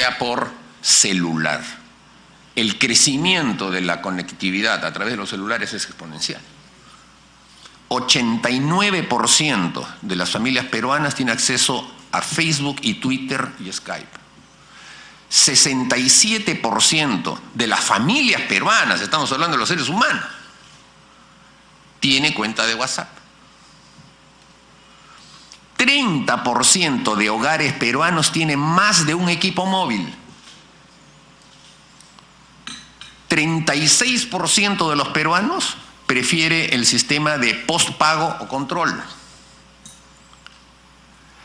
sea por celular. El crecimiento de la conectividad a través de los celulares es exponencial. 89% de las familias peruanas tienen acceso a Facebook y Twitter y Skype. 67% de las familias peruanas, estamos hablando de los seres humanos, tiene cuenta de WhatsApp. 30% de hogares peruanos tienen más de un equipo móvil. 36% de los peruanos prefiere el sistema de postpago o control.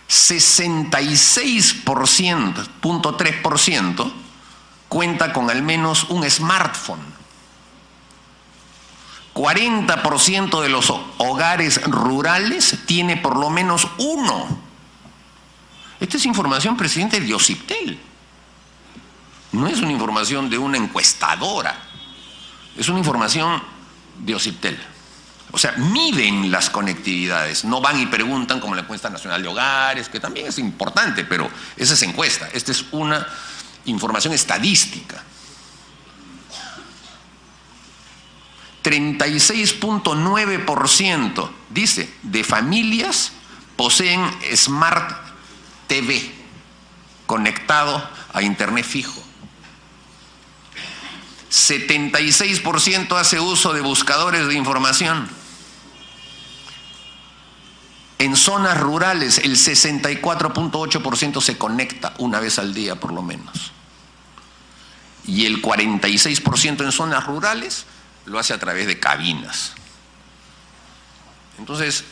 66.3% cuenta con al menos un smartphone. 40% de los hogares rurales tiene por lo menos uno. Esta es información, presidente, de OCIPTEL. No es una información de una encuestadora. Es una información de OCIPTEL. O sea, miden las conectividades, no van y preguntan como la encuesta nacional de hogares, que también es importante, pero esa es encuesta. Esta es una información estadística. 36.9% dice de familias poseen Smart TV conectado a internet fijo. 76% hace uso de buscadores de información. En zonas rurales, el 64.8% se conecta una vez al día, por lo menos. Y el 46% en zonas rurales lo hace a través de cabinas. Entonces,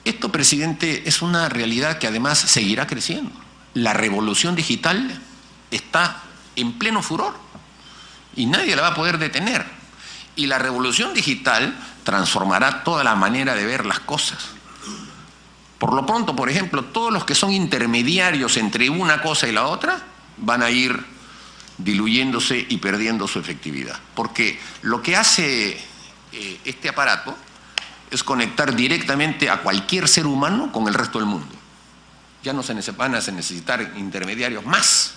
esto, presidente, es una realidad que además seguirá creciendo. La revolución digital está en pleno furor y nadie la va a poder detener. Y la revolución digital transformará toda la manera de ver las cosas. Por lo pronto, por ejemplo, todos los que son intermediarios entre una cosa y la otra van a ir diluyéndose y perdiendo su efectividad. Porque lo que hace este aparato es conectar directamente a cualquier ser humano con el resto del mundo. Ya no se van a necesitar intermediarios más.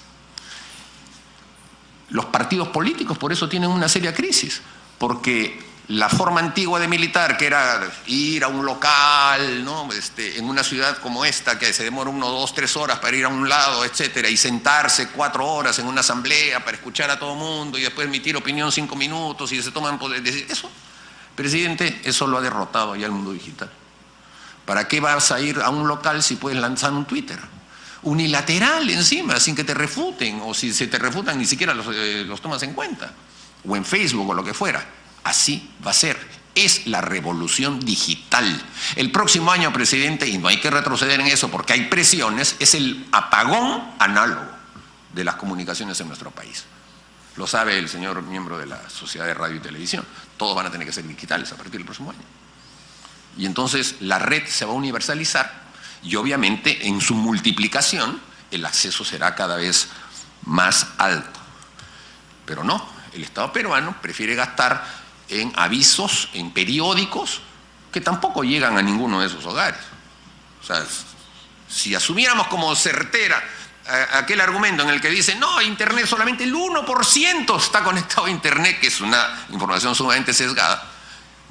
Los partidos políticos por eso tienen una seria crisis, porque la forma antigua de militar, que era ir a un local, ¿no? En una ciudad como esta, que se demora 1, 2, 3 horas para ir a un lado, etcétera, y sentarse 4 horas en una asamblea para escuchar a todo el mundo y después emitir opinión 5 minutos y se toman poder decir eso, presidente, eso lo ha derrotado ya el mundo digital. ¿Para qué vas a ir a un local si puedes lanzar un Twitter? Unilateral encima, sin que te refuten, o si se te refutan ni siquiera los tomas en cuenta, o en Facebook o lo que fuera. Así va a ser. Es la revolución digital. El próximo año, presidente, y no hay que retroceder en eso porque hay presiones, es el apagón análogo de las comunicaciones en nuestro país. Lo sabe el señor miembro de la Sociedad de Radio y Televisión. Todos van a tener que ser digitales a partir del próximo año. Y entonces la red se va a universalizar y obviamente en su multiplicación el acceso será cada vez más alto. Pero no, el Estado peruano prefiere gastar en avisos, en periódicos, que tampoco llegan a ninguno de esos hogares. O sea, si asumiéramos como certera aquel argumento en el que dice, no, Internet solamente el 1% está conectado a Internet, que es una información sumamente sesgada,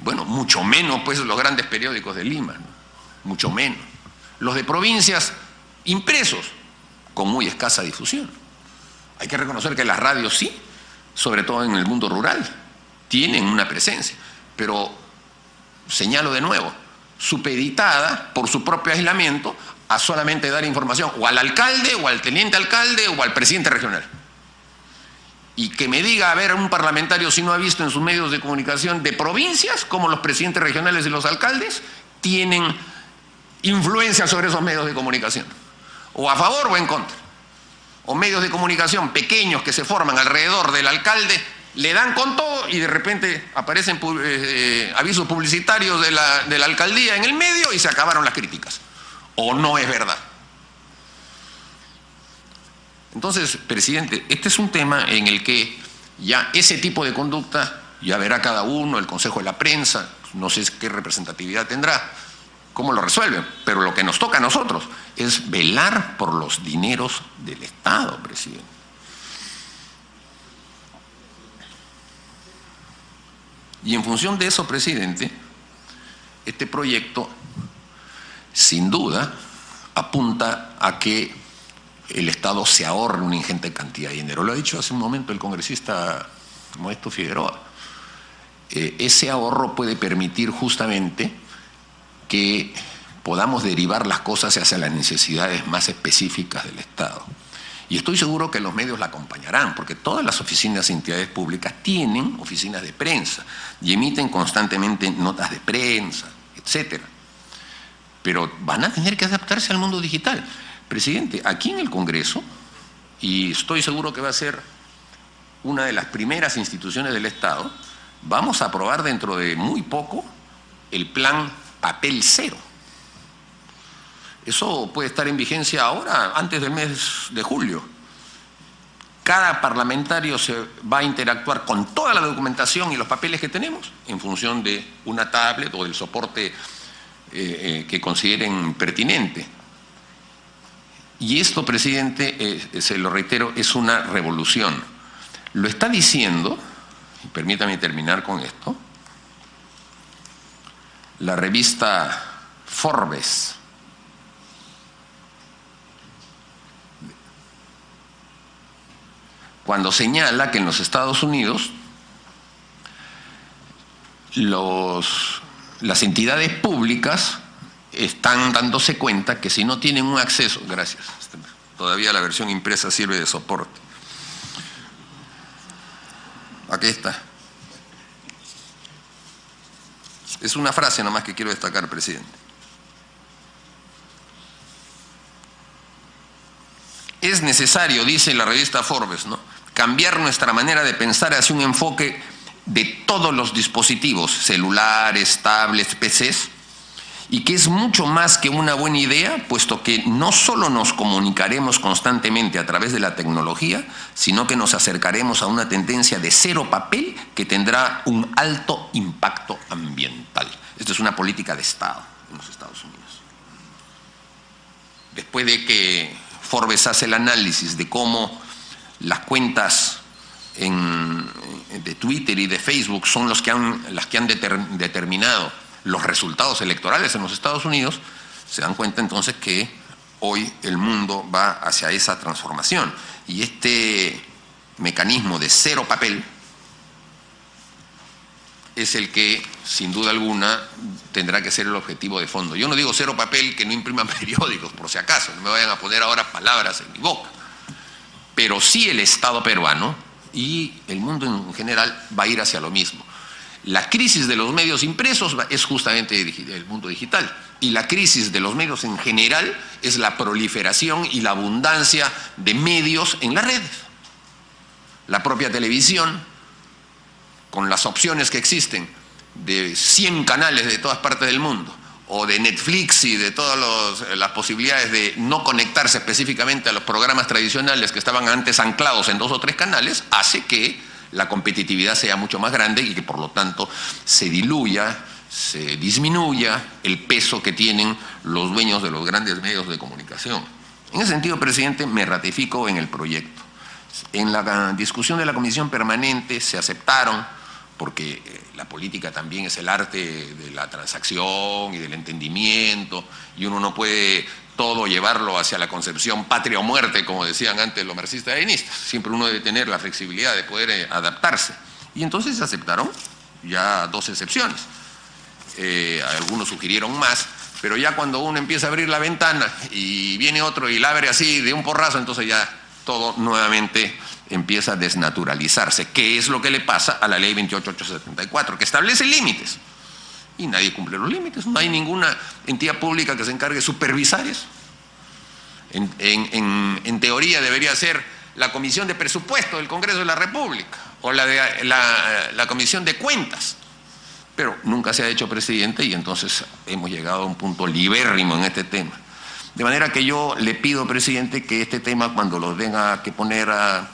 bueno, mucho menos pues los grandes periódicos de Lima, ¿no? Mucho menos. Los de provincias impresos, con muy escasa difusión. Hay que reconocer que las radios sí, sobre todo en el mundo rural, tienen una presencia, pero señalo de nuevo, supeditada por su propio aislamiento a solamente dar información o al alcalde o al teniente alcalde o al presidente regional. Y que me diga, a ver, un parlamentario si no ha visto en sus medios de comunicación de provincias cómo los presidentes regionales y los alcaldes tienen influencia sobre esos medios de comunicación, o a favor o en contra, o medios de comunicación pequeños que se forman alrededor del alcalde, le dan con todo y de repente aparecen avisos publicitarios de la alcaldía en el medio y se acabaron las críticas. ¿O no es verdad? Entonces, presidente, este es un tema en el que ya ese tipo de conducta ya verá cada uno, el Consejo de la Prensa, no sé qué representatividad tendrá, cómo lo resuelven, pero lo que nos toca a nosotros es velar por los dineros del Estado, presidente. Y en función de eso, presidente, este proyecto, sin duda, apunta a que el Estado se ahorre una ingente cantidad de dinero. Lo ha dicho hace un momento el congresista Modesto Figueroa. Ese ahorro puede permitir justamente que podamos derivar las cosas hacia las necesidades más específicas del Estado. Y estoy seguro que los medios la acompañarán, porque todas las oficinas y entidades públicas tienen oficinas de prensa y emiten constantemente notas de prensa, etcétera. Pero van a tener que adaptarse al mundo digital. Presidente, aquí en el Congreso, y estoy seguro que va a ser una de las primeras instituciones del Estado, vamos a aprobar dentro de muy poco el plan papel cero. Eso puede estar en vigencia ahora, antes del mes de julio. Cada parlamentario se va a interactuar con toda la documentación y los papeles que tenemos en función de una tablet o del soporte que consideren pertinente. Y esto, presidente, se lo reitero, es una revolución. Lo está diciendo, y permítame terminar con esto, la revista Forbes. Cuando señala que en los Estados Unidos las entidades públicas están dándose cuenta que si no tienen un acceso, gracias, todavía la versión impresa sirve de soporte. Aquí está. Es una frase nomás que quiero destacar, presidente. Es necesario, dice la revista Forbes, ¿no?, cambiar nuestra manera de pensar hacia un enfoque de todos los dispositivos, celulares, tablets, PCs, y que es mucho más que una buena idea, puesto que no solo nos comunicaremos constantemente a través de la tecnología, sino que nos acercaremos a una tendencia de cero papel que tendrá un alto impacto ambiental. Esto es una política de Estado en los Estados Unidos. Después de que Forbes hace el análisis de cómo las cuentas de Twitter y de Facebook son las que han determinado los resultados electorales en los Estados Unidos, se dan cuenta entonces que hoy el mundo va hacia esa transformación. Y este mecanismo de cero papel es el que, sin duda alguna, tendrá que ser el objetivo de fondo. Yo no digo cero papel que no impriman periódicos, por si acaso, no me vayan a poner ahora palabras en mi boca. Pero sí el Estado peruano y el mundo en general va a ir hacia lo mismo. La crisis de los medios impresos es justamente el mundo digital, y la crisis de los medios en general es la proliferación y la abundancia de medios en las redes. La propia televisión, con las opciones que existen de 100 canales de todas partes del mundo, o de Netflix y de todas las posibilidades de no conectarse específicamente a los programas tradicionales que estaban antes anclados en 2 o 3 canales, hace que la competitividad sea mucho más grande y que por lo tanto se diluya, se disminuya el peso que tienen los dueños de los grandes medios de comunicación. En ese sentido, presidente, me ratifico en el proyecto. En la discusión de la Comisión Permanente se aceptaron, porque la política también es el arte de la transacción y del entendimiento, y uno no puede todo llevarlo hacia la concepción patria o muerte, como decían antes los marxistas-leninistas. Siempre uno debe tener la flexibilidad de poder adaptarse. Y entonces se aceptaron ya 2 excepciones. Algunos sugirieron más, pero ya cuando uno empieza a abrir la ventana y viene otro y la abre así de un porrazo, entonces ya todo nuevamente empieza a desnaturalizarse, que es lo que le pasa a la ley 28874, que establece límites. Y nadie cumple los límites, no hay ninguna entidad pública que se encargue de supervisar eso. En teoría debería ser la Comisión de Presupuesto del Congreso de la República o la Comisión de Cuentas, pero nunca se ha hecho, presidente, y entonces hemos llegado a un punto libérrimo en este tema. De manera que yo le pido, presidente, que este tema, cuando lo tenga que poner a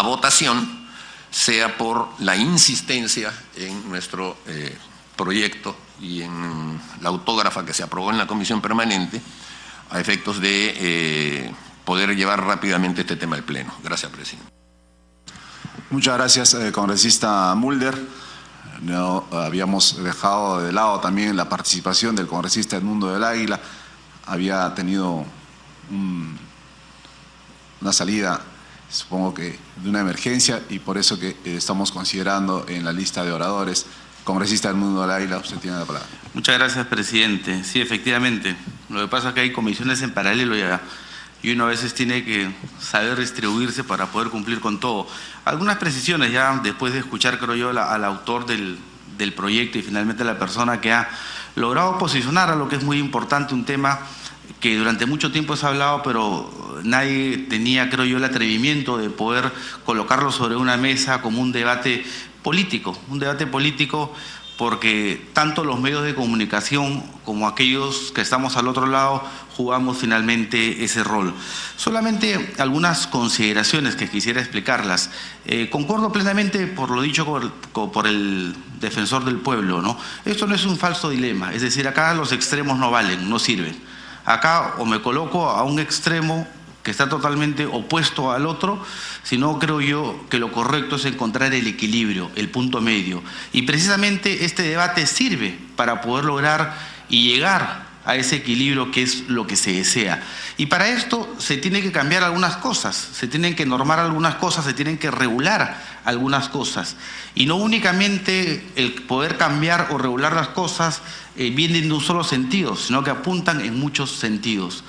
votación, sea por la insistencia en nuestro proyecto y en la autógrafa que se aprobó en la comisión permanente a efectos de poder llevar rápidamente este tema al Pleno. Gracias, presidente. Muchas gracias, congresista Mulder. No habíamos dejado de lado también la participación del congresista Edmundo del Águila. Había tenido una salida, supongo que de una emergencia, y por eso que estamos considerando en la lista de oradores. Congresista Edmundo del Águila, usted tiene la palabra. Muchas gracias, presidente. Sí, efectivamente. Lo que pasa es que hay comisiones en paralelo y uno a veces tiene que saber distribuirse para poder cumplir con todo. Algunas precisiones ya después de escuchar, creo yo, al autor del proyecto y finalmente a la persona que ha logrado posicionar a lo que es muy importante, un tema que durante mucho tiempo se ha hablado, pero nadie tenía, creo yo, el atrevimiento de poder colocarlo sobre una mesa como un debate político, porque tanto los medios de comunicación como aquellos que estamos al otro lado jugamos finalmente ese rol. Solamente algunas consideraciones que quisiera explicarlas. Concuerdo plenamente por lo dicho por el defensor del pueblo, ¿no? Esto no es un falso dilema, es decir, acá los extremos no valen, no sirven. Acá o me coloco a un extremo que está totalmente opuesto al otro, sino creo yo que lo correcto es encontrar el equilibrio, el punto medio. Y precisamente este debate sirve para poder lograr y llegar a ese equilibrio que es lo que se desea. Y para esto se tienen que cambiar algunas cosas, se tienen que normar algunas cosas, se tienen que regular algunas cosas. Y no únicamente el poder cambiar o regular las cosas vienen de un solo sentido, sino que apuntan en muchos sentidos.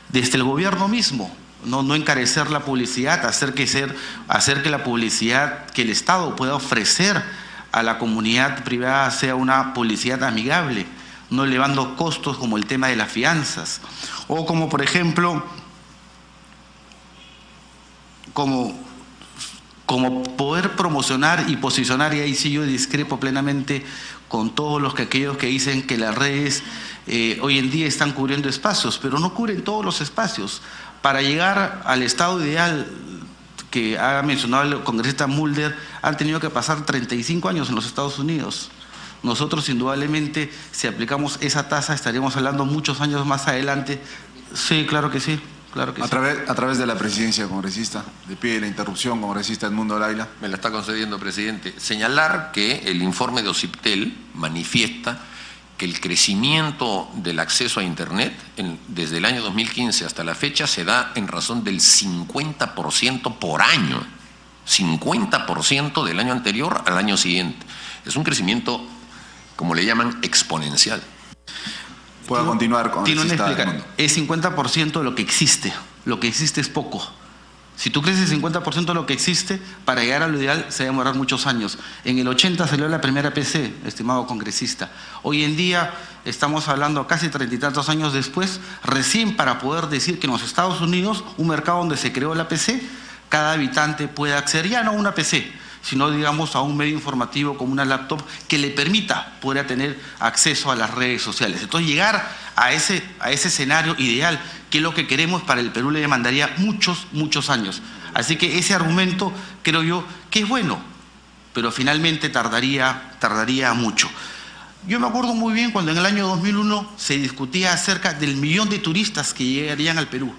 Desde el gobierno mismo, no encarecer la publicidad, hacer que la publicidad que el Estado pueda ofrecer a la comunidad privada sea una publicidad amigable, no elevando costos como el tema de las fianzas, o como por ejemplo, como poder promocionar y posicionar, y ahí sí yo discrepo plenamente con todos aquellos que dicen que las redes hoy en día están cubriendo espacios, pero no cubren todos los espacios. Para llegar al estado ideal que ha mencionado el congresista Mulder, han tenido que pasar 35 años en los Estados Unidos. Nosotros indudablemente, si aplicamos esa tasa, estaríamos hablando muchos años más adelante. Sí, claro que sí. Claro que a través de la presidencia, congresista, le pide la interrupción, congresista Edmundo del Águila. Me la está concediendo, presidente. Señalar que el informe de OCIPTEL manifiesta que el crecimiento del acceso a Internet desde el año 2015 hasta la fecha se da en razón del 50% por año. 50% del año anterior al año siguiente. Es un crecimiento, como le llaman, exponencial. Pueda continuar con Tiene una explicación. Es 50% de lo que existe. Lo que existe es poco. Si tú crees el 50% de lo que existe, para llegar a lo ideal se va a demorar muchos años. En el 80 salió la primera PC, estimado congresista. Hoy en día estamos hablando casi 30 y tantos años después, recién para poder decir que en los Estados Unidos, un mercado donde se creó la PC, cada habitante puede acceder ya no a una PC, sino digamos a un medio informativo como una laptop que le permita poder tener acceso a las redes sociales. Entonces llegar a ese escenario ideal, que es lo que queremos para el Perú, le demandaría muchos años. Así que ese argumento creo yo que es bueno, pero finalmente tardaría mucho. Yo me acuerdo muy bien cuando en el año 2001 se discutía acerca del 1.000.000 de turistas que llegarían al Perú.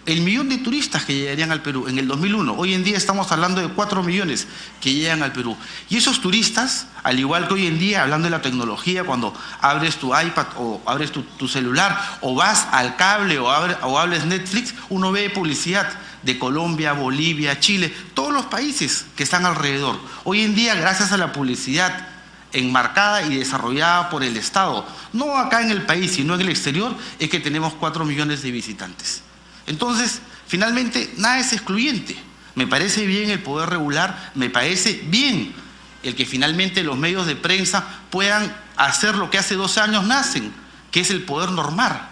El 1.000.000 de turistas que llegarían al Perú en el 2001. Hoy en día estamos hablando de 4 millones que llegan al Perú. Y esos turistas, al igual que hoy en día, hablando de la tecnología, cuando abres tu iPad o abres tu celular o vas al cable o hables Netflix, uno ve publicidad de Colombia, Bolivia, Chile, todos los países que están alrededor. Hoy en día, gracias a la publicidad enmarcada y desarrollada por el Estado, no acá en el país, sino en el exterior, es que tenemos 4 millones de visitantes. Entonces, finalmente, nada es excluyente. Me parece bien el poder regular, me parece bien el que finalmente los medios de prensa puedan hacer lo que hace 12 años nacen, que es el poder normar,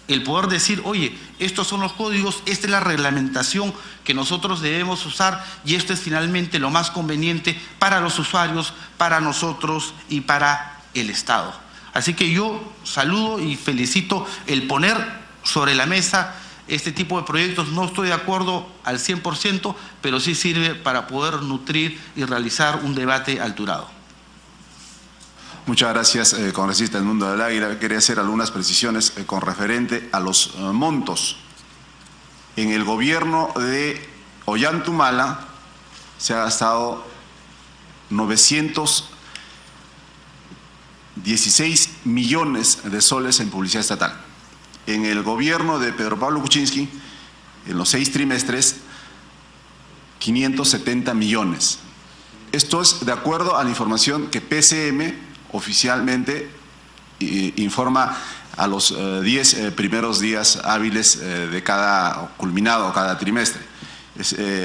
el poder decir, oye, estos son los códigos, esta es la reglamentación que nosotros debemos usar y esto es finalmente lo más conveniente para los usuarios, para nosotros y para el Estado. Así que yo saludo y felicito el poner sobre la mesa este tipo de proyectos. No estoy de acuerdo al 100%, pero sí sirve para poder nutrir y realizar un debate alturado. Muchas gracias, congresista del Mundo del Águila. Quería hacer algunas precisiones con referente a los montos. En el gobierno de Ollantumala se ha gastado 916 millones de soles en publicidad estatal. En el gobierno de Pedro Pablo Kuczynski, en los 6 trimestres, 570 millones. Esto es de acuerdo a la información que PCM oficialmente informa a los 10 primeros días hábiles de cada culminado, cada trimestre.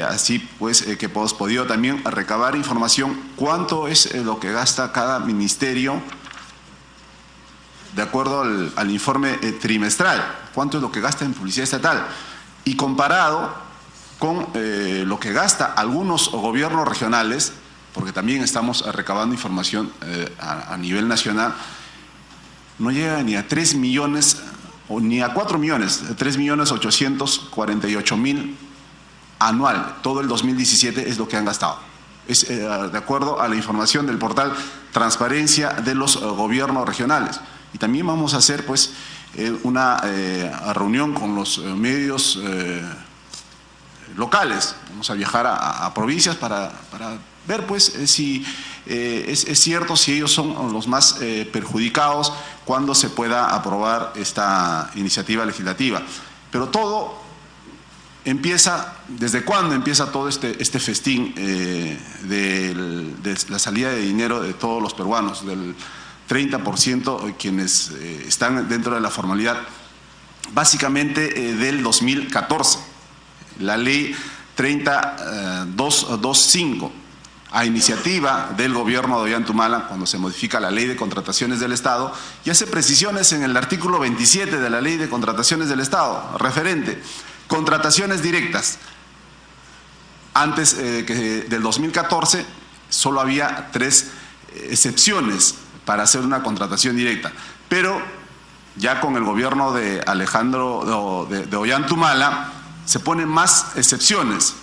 Así pues que hemos podido también recabar información cuánto es lo que gasta cada ministerio de acuerdo al informe trimestral, cuánto es lo que gasta en publicidad estatal y comparado con lo que gasta algunos gobiernos regionales, porque también estamos recabando información a nivel nacional, no llega ni a 3 millones o ni a 4 millones, 3.848.000 anual. Todo el 2017 es lo que han gastado. Es de acuerdo a la información del portal Transparencia de los Gobiernos Regionales. Y también vamos a hacer pues una reunión con los medios locales. Vamos a viajar a provincias para ver pues si es cierto si ellos son los más perjudicados cuando se pueda aprobar esta iniciativa legislativa. Pero todo empieza, ¿desde cuándo empieza todo este festín de la salida de dinero de todos los peruanos, del 30% quienes están dentro de la formalidad? Básicamente del 2014, la ley 30225, a iniciativa del gobierno de Ollantumala, cuando se modifica la ley de contrataciones del Estado, y hace precisiones en el artículo 27 de la ley de contrataciones del Estado, referente, contrataciones directas. Antes del 2014 solo había 3 excepciones para hacer una contratación directa, pero ya con el gobierno de Alejandro de Ollantumala se ponen más excepciones.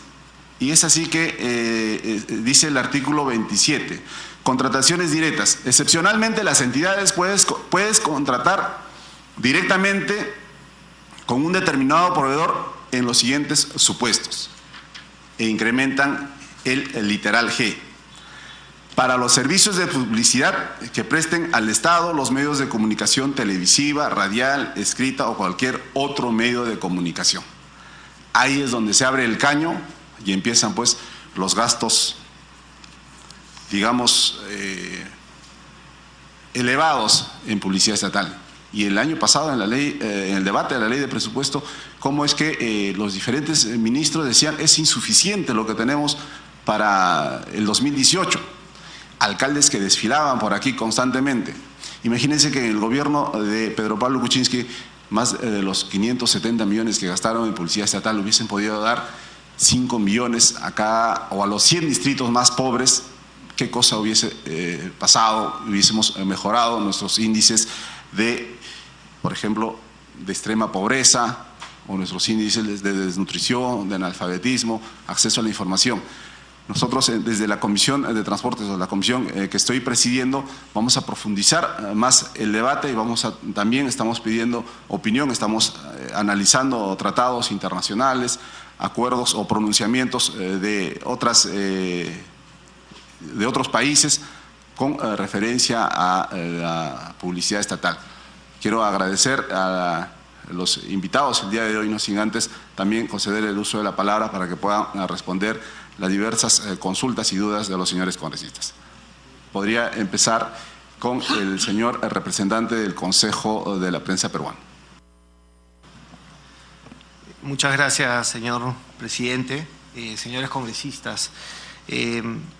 Y es así que dice el artículo 27, contrataciones directas. Excepcionalmente las entidades puedes contratar directamente con un determinado proveedor en los siguientes supuestos. E incrementan el literal G. Para los servicios de publicidad que presten al Estado los medios de comunicación televisiva, radial, escrita o cualquier otro medio de comunicación. Ahí es donde se abre el caño y empiezan pues los gastos, digamos, elevados en publicidad estatal. Y el año pasado en el debate de la ley de presupuesto, cómo es que los diferentes ministros decían es insuficiente lo que tenemos para el 2018. Alcaldes que desfilaban por aquí constantemente. Imagínense que en el gobierno de Pedro Pablo Kuczynski, más de los 570 millones que gastaron en publicidad estatal hubiesen podido dar 5 millones a cada o a los 100 distritos más pobres. ¿Qué cosa hubiese pasado? Hubiésemos mejorado nuestros índices de, por ejemplo, de extrema pobreza o nuestros índices de desnutrición, de analfabetismo, acceso a la información. Nosotros desde la Comisión de Transportes, o la comisión que estoy presidiendo, vamos a profundizar más el debate y también estamos pidiendo opinión, estamos analizando tratados internacionales, acuerdos o pronunciamientos de otros países con referencia a la publicidad estatal. Quiero agradecer a los invitados el día de hoy, no sin antes también conceder el uso de la palabra para que puedan responder las diversas consultas y dudas de los señores congresistas. Podría empezar con el señor representante del Consejo de la Prensa Peruana. Muchas gracias, señor presidente. Señores congresistas,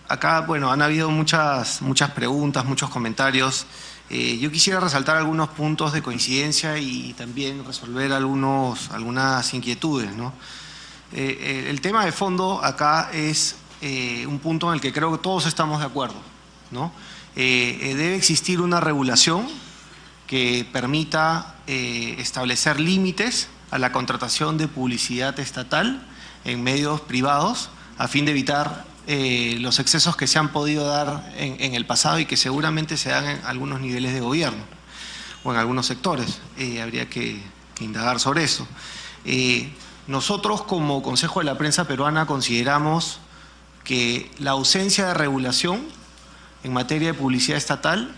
acá, bueno, han habido muchas preguntas, muchos comentarios. Yo quisiera resaltar algunos puntos de coincidencia y también resolver algunas inquietudes, ¿no? El tema de fondo acá es un punto en el que creo que todos estamos de acuerdo, ¿no? Debe existir una regulación que permita establecer límites a la contratación de publicidad estatal en medios privados a fin de evitar los excesos que se han podido dar en el pasado y que seguramente se dan en algunos niveles de gobierno o en algunos sectores. Habría que indagar sobre eso. Nosotros como Consejo de la Prensa Peruana consideramos que la ausencia de regulación en materia de publicidad estatal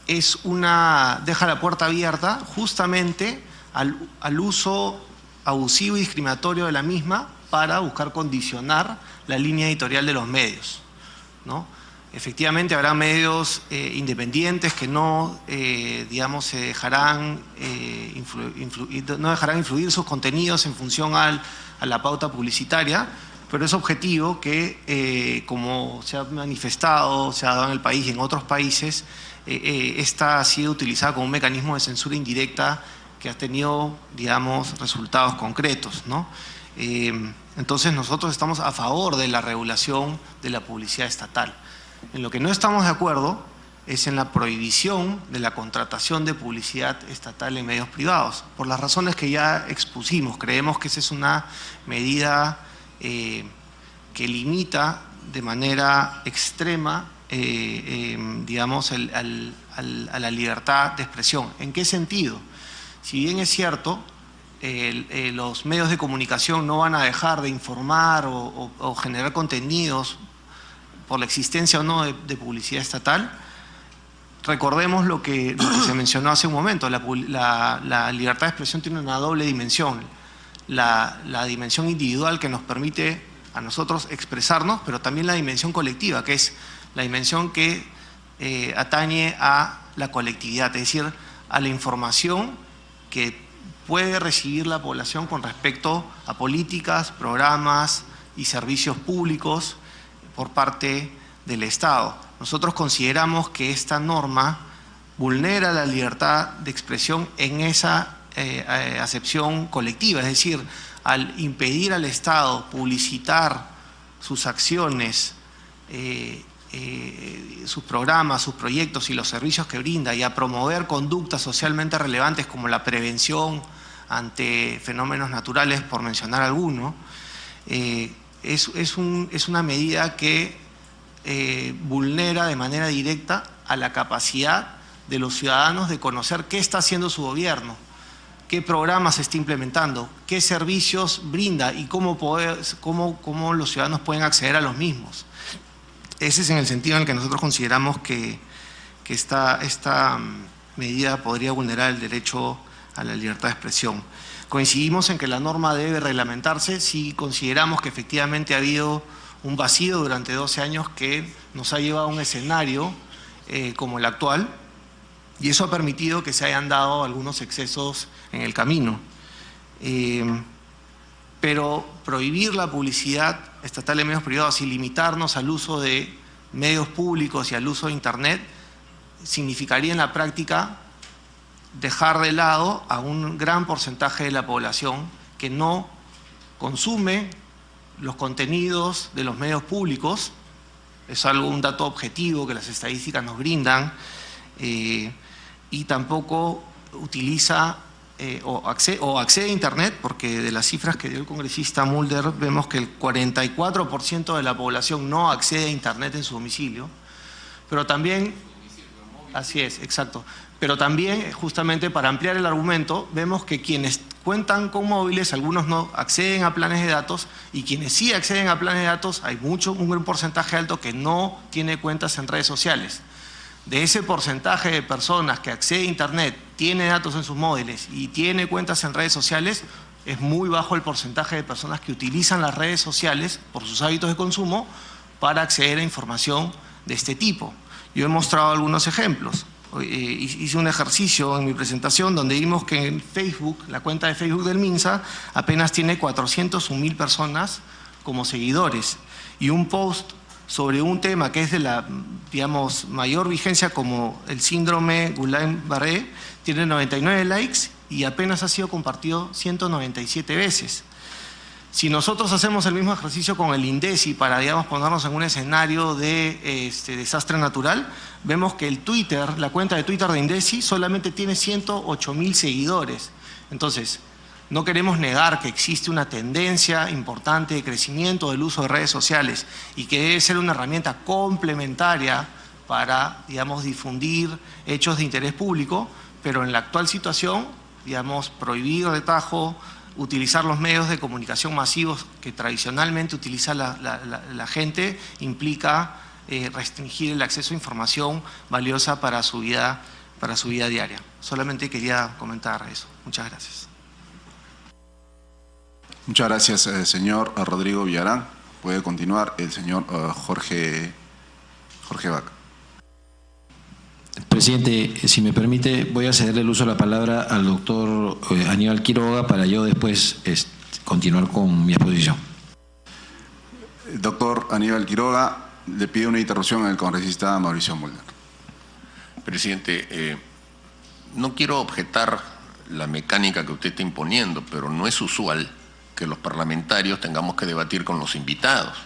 deja la puerta abierta justamente al uso abusivo y discriminatorio de la misma para buscar condicionar la línea editorial de los medios, ¿no? Efectivamente habrá medios independientes que no, digamos, no dejarán influir sus contenidos en función a la pauta publicitaria, pero es objetivo que, como se ha manifestado, se ha dado en el país y en otros países, esta ha sido utilizada como un mecanismo de censura indirecta que ha tenido, digamos, resultados concretos, ¿no? Entonces nosotros estamos a favor de la regulación de la publicidad estatal. En lo que no estamos de acuerdo es en la prohibición de la contratación de publicidad estatal en medios privados, por las razones que ya expusimos. Creemos que esa es una medida que limita de manera extrema, digamos, a la libertad de expresión. ¿En qué sentido? Si bien es cierto, los medios de comunicación no van a dejar de informar o generar contenidos por la existencia o no de publicidad estatal, recordemos lo que se mencionó hace un momento. La libertad de expresión tiene una doble dimensión. La dimensión individual que nos permite a nosotros expresarnos, pero también la dimensión colectiva, que es la dimensión que atañe a la colectividad, es decir, a la información que puede recibir la población con respecto a políticas, programas y servicios públicos por parte del Estado. Nosotros consideramos que esta norma vulnera la libertad de expresión en esa acepción colectiva, es decir, al impedir al Estado publicitar sus acciones, sus programas, sus proyectos y los servicios que brinda, y a promover conductas socialmente relevantes como la prevención ante fenómenos naturales, por mencionar alguno, es una medida que vulnera de manera directa a la capacidad de los ciudadanos de conocer qué está haciendo su gobierno, qué programas se está implementando, qué servicios brinda y cómo los ciudadanos pueden acceder a los mismos. Ese es en el sentido en el que nosotros consideramos que esta medida podría vulnerar el derecho a la libertad de expresión. Coincidimos en que la norma debe reglamentarse si consideramos que efectivamente ha habido un vacío durante 12 años que nos ha llevado a un escenario como el actual, y eso ha permitido que se hayan dado algunos excesos en el camino. Pero prohibir la publicidad estatal en medios privados y limitarnos al uso de medios públicos y al uso de Internet significaría en la práctica dejar de lado a un gran porcentaje de la población que no consume los contenidos de los medios públicos. Es un dato objetivo que las estadísticas nos brindan, y tampoco utiliza o accede a Internet, porque de las cifras que dio el congresista Mulder vemos que el 44% de la población no accede a Internet en su domicilio, pero también, así es, exacto, pero también, justamente para ampliar el argumento, vemos que quienes cuentan con móviles, algunos no acceden a planes de datos, y quienes sí acceden a planes de datos, hay un gran porcentaje alto que no tiene cuentas en redes sociales. De ese porcentaje de personas que accede a Internet, tiene datos en sus móviles y tiene cuentas en redes sociales, es muy bajo el porcentaje de personas que utilizan las redes sociales por sus hábitos de consumo para acceder a información de este tipo. Yo he mostrado algunos ejemplos. Hice un ejercicio en mi presentación donde vimos que en Facebook, la cuenta de Facebook del MINSA, apenas tiene 401.000 personas como seguidores, y un post sobre un tema que es de la, digamos, mayor vigencia, como el síndrome Guillain-Barré, tiene 99 likes y apenas ha sido compartido 197 veces. Si nosotros hacemos el mismo ejercicio con el INDECI para, digamos, ponernos en un escenario de desastre natural, vemos que la cuenta de Twitter de INDECI solamente tiene 108.000 seguidores. Entonces, no queremos negar que existe una tendencia importante de crecimiento del uso de redes sociales y que debe ser una herramienta complementaria para, digamos, difundir hechos de interés público, pero en la actual situación, digamos, prohibir de tajo utilizar los medios de comunicación masivos que tradicionalmente utiliza la gente implica restringir el acceso a información valiosa para su vida diaria. Solamente quería comentar eso. Muchas gracias. Muchas gracias, señor Rodrigo Villarán. Puede continuar el señor Jorge Vaca. Presidente, si me permite, voy a cederle el uso de la palabra al doctor Aníbal Quiroga para yo después continuar con mi exposición. Doctor Aníbal Quiroga, le pido una interrupción al congresista Mauricio Mulder. Presidente, no quiero objetar la mecánica que usted está imponiendo, pero no es usual que los parlamentarios tengamos que debatir con los invitados.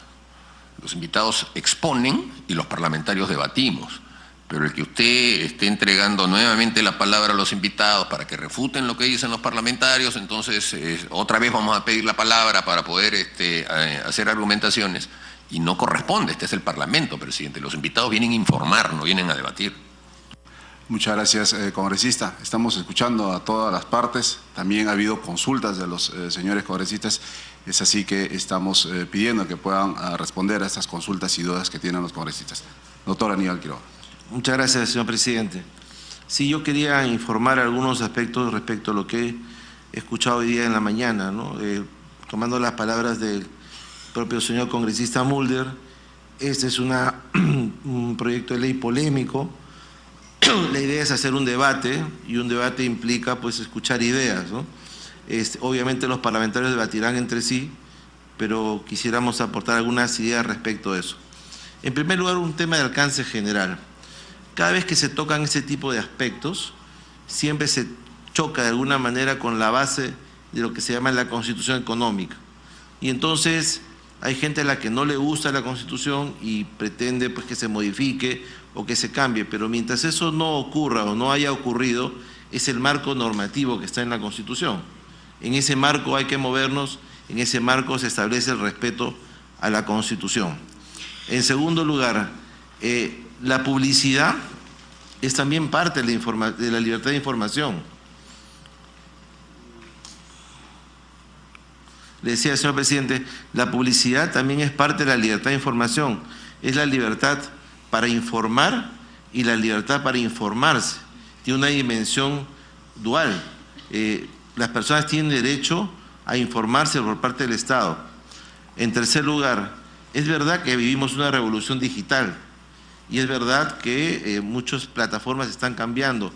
Los invitados exponen y los parlamentarios debatimos. Pero el que usted esté entregando nuevamente la palabra a los invitados para que refuten lo que dicen los parlamentarios, entonces otra vez vamos a pedir la palabra para poder hacer argumentaciones, y no corresponde. Este es el Parlamento, presidente. Los invitados vienen a informar, no vienen a debatir. Muchas gracias, congresista. Estamos escuchando a todas las partes. También ha habido consultas de los señores congresistas. Es así que estamos pidiendo que puedan responder a estas consultas y dudas que tienen los congresistas. Doctor Aníbal Quiroga. Muchas gracias, señor presidente. Sí, yo quería informar algunos aspectos respecto a lo que he escuchado hoy día en la mañana, ¿no? Tomando las palabras del propio señor congresista Mulder, este es un proyecto de ley polémico. La idea es hacer un debate, y un debate implica pues escuchar ideas, ¿no? Obviamente los parlamentarios debatirán entre sí, pero quisiéramos aportar algunas ideas respecto a eso. En primer lugar, un tema de alcance general. Cada vez que se tocan ese tipo de aspectos, siempre se choca de alguna manera con la base de lo que se llama la Constitución económica. Y entonces hay gente a la que no le gusta la Constitución y pretende pues que se modifique o que se cambie, pero mientras eso no ocurra o no haya ocurrido, es el marco normativo que está en la Constitución. En ese marco hay que movernos, en ese marco se establece el respeto a la Constitución. En segundo lugar, la publicidad es también parte de la libertad de información. Le decía, señor presidente, la publicidad también es parte de la libertad de información. Es la libertad para informar y la libertad para informarse. Tiene una dimensión dual. Las personas tienen derecho a informarse por parte del Estado. En tercer lugar, es verdad que vivimos una revolución digital y es verdad que muchas plataformas están cambiando,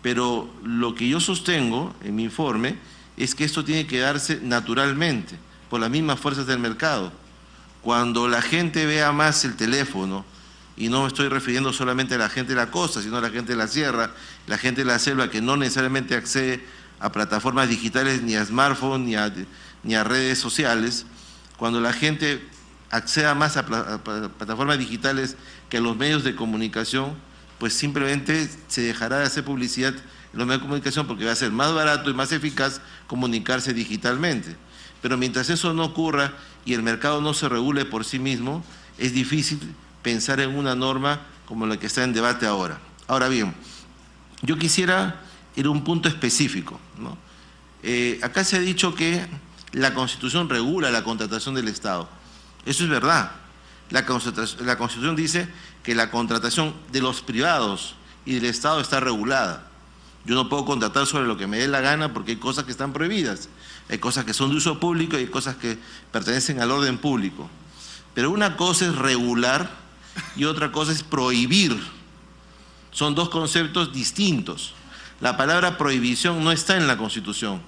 pero lo que yo sostengo en mi informe es que esto tiene que darse naturalmente, por las mismas fuerzas del mercado. Cuando la gente vea más el teléfono, y no me estoy refiriendo solamente a la gente de la costa, sino a la gente de la sierra, la gente de la selva que no necesariamente accede a plataformas digitales, ni a smartphones, ni a redes sociales, cuando la gente acceda más a plataformas digitales que a los medios de comunicación, pues simplemente se dejará de hacer publicidad en los medios de comunicación porque va a ser más barato y más eficaz comunicarse digitalmente. Pero mientras eso no ocurra y el mercado no se regule por sí mismo, es difícil pensar en una norma como la que está en debate ahora. Ahora bien, yo quisiera ir a un punto específico, ¿no? Acá se ha dicho que la Constitución regula la contratación del Estado. Eso es verdad. La Constitución dice que la contratación de los privados y del Estado está regulada. Yo no puedo contratar sobre lo que me dé la gana porque hay cosas que están prohibidas. Hay cosas que son de uso público y hay cosas que pertenecen al orden público. Pero una cosa es regular y otra cosa es prohibir. Son dos conceptos distintos. La palabra prohibición no está en la Constitución.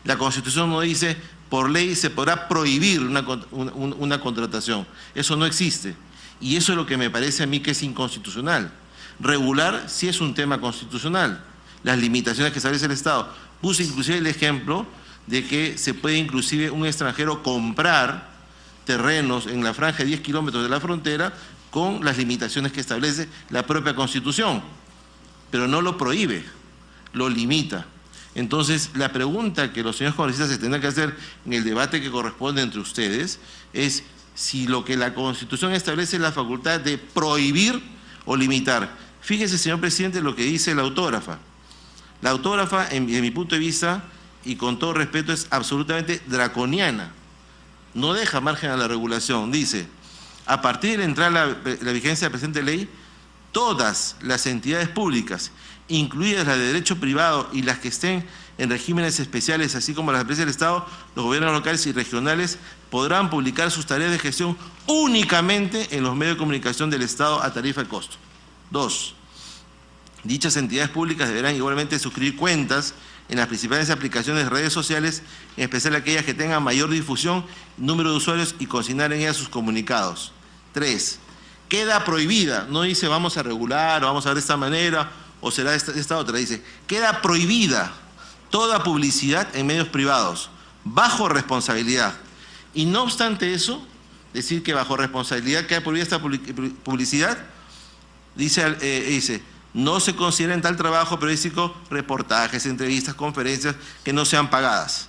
La Constitución no dice por ley se podrá prohibir una contratación. Eso no existe. Y eso es lo que me parece a mí que es inconstitucional. Regular sí es un tema constitucional. Las limitaciones que establece el Estado. Puse inclusive el ejemplo de que se puede inclusive un extranjero comprar terrenos en la franja de 10 kilómetros de la frontera con las limitaciones que establece la propia Constitución. Pero no lo prohíbe, lo limita. Entonces, la pregunta que los señores congresistas se tendrán que hacer en el debate que corresponde entre ustedes es si lo que la Constitución establece es la facultad de prohibir o limitar. Fíjese, señor presidente, lo que dice la autógrafa. La autógrafa, en mi punto de vista, y con todo respeto, es absolutamente draconiana. No deja margen a la regulación. Dice, a partir de entrar la vigencia de la presente ley, todas las entidades públicas, incluidas las de derecho privado y las que estén en regímenes especiales, así como las empresas del Estado, los gobiernos locales y regionales, podrán publicar sus tareas de gestión únicamente en los medios de comunicación del Estado a tarifa de costo. 2. Dichas entidades públicas deberán igualmente suscribir cuentas en las principales aplicaciones de redes sociales, en especial aquellas que tengan mayor difusión, número de usuarios, y consignar en ellas sus comunicados. 3. Queda prohibida, no dice vamos a regular, o vamos a ver de esta manera, o será de esta otra, dice, queda prohibida toda publicidad en medios privados, bajo responsabilidad. Y no obstante eso, decir que bajo responsabilidad queda prohibida esta publicidad, dice, no se considera en tal trabajo periodístico reportajes, entrevistas, conferencias que no sean pagadas.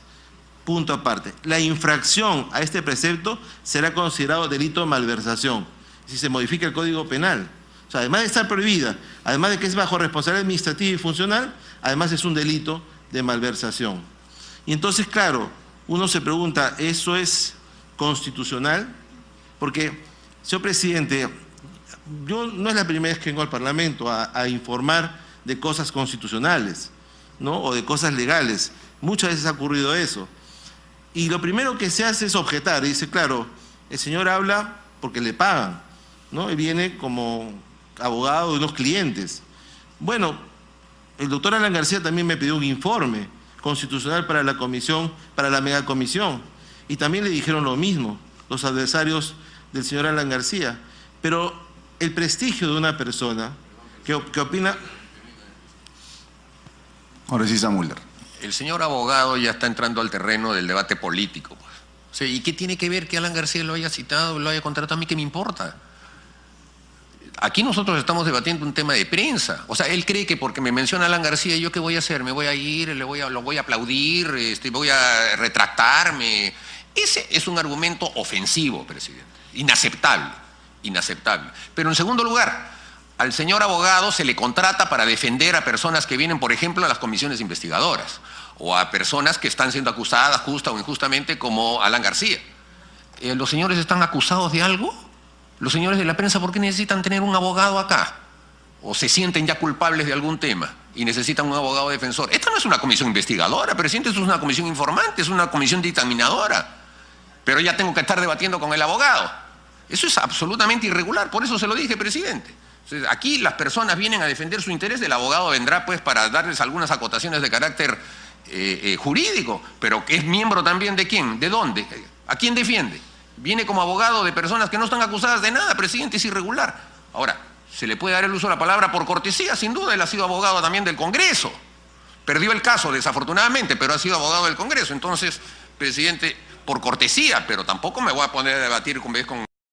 Punto aparte. La infracción a este precepto será considerado delito de malversación si se modifica el Código Penal. O sea, además de estar prohibida, además de que es bajo responsabilidad administrativa y funcional, además es un delito de malversación. Y entonces, claro, uno se pregunta, ¿eso es constitucional? Porque, señor presidente, yo no es la primera vez que vengo al Parlamento a informar de cosas constitucionales, ¿no? O de cosas legales. Muchas veces ha ocurrido eso. Y lo primero que se hace es objetar. Y dice, claro, el señor habla porque le pagan, ¿no? Y viene como abogado de unos clientes. Bueno, el doctor Alan García también me pidió un informe constitucional para la comisión, para la megacomisión. Y también le dijeron lo mismo, los adversarios del señor Alan García. Pero el prestigio de una persona que opina... Congresista Mulder. El señor abogado ya está entrando al terreno del debate político. Pues. O sea, ¿y qué tiene que ver que Alan García lo haya citado, lo haya contratado? A mí qué me importa. Aquí nosotros estamos debatiendo un tema de prensa. O sea, él cree que porque me menciona Alan García, ¿yo qué voy a hacer? ¿Me voy a ir? ¿Lo voy a aplaudir? ¿Voy a retractarme? Ese es un argumento ofensivo, presidente. Inaceptable. Inaceptable. Pero en segundo lugar, al señor abogado se le contrata para defender a personas que vienen, por ejemplo, a las comisiones investigadoras o a personas que están siendo acusadas justa o injustamente como Alan García. ¿Los señores están acusados de algo? ¿Los señores de la prensa por qué necesitan tener un abogado acá? ¿O se sienten ya culpables de algún tema y necesitan un abogado defensor? Esta no es una comisión investigadora, presidente, esto es una comisión informante, es una comisión dictaminadora. Pero ya tengo que estar debatiendo con el abogado. Eso es absolutamente irregular, por eso se lo dije, presidente. Entonces, aquí las personas vienen a defender su interés, el abogado vendrá pues para darles algunas acotaciones de carácter jurídico, pero que es miembro también ¿de quién? ¿De dónde? ¿A quién defiende? Viene como abogado de personas que no están acusadas de nada, presidente, es irregular. Ahora, se le puede dar el uso de la palabra por cortesía, sin duda, él ha sido abogado también del Congreso. Perdió el caso, desafortunadamente, pero ha sido abogado del Congreso. Entonces, presidente, por cortesía, pero tampoco me voy a poner a debatir con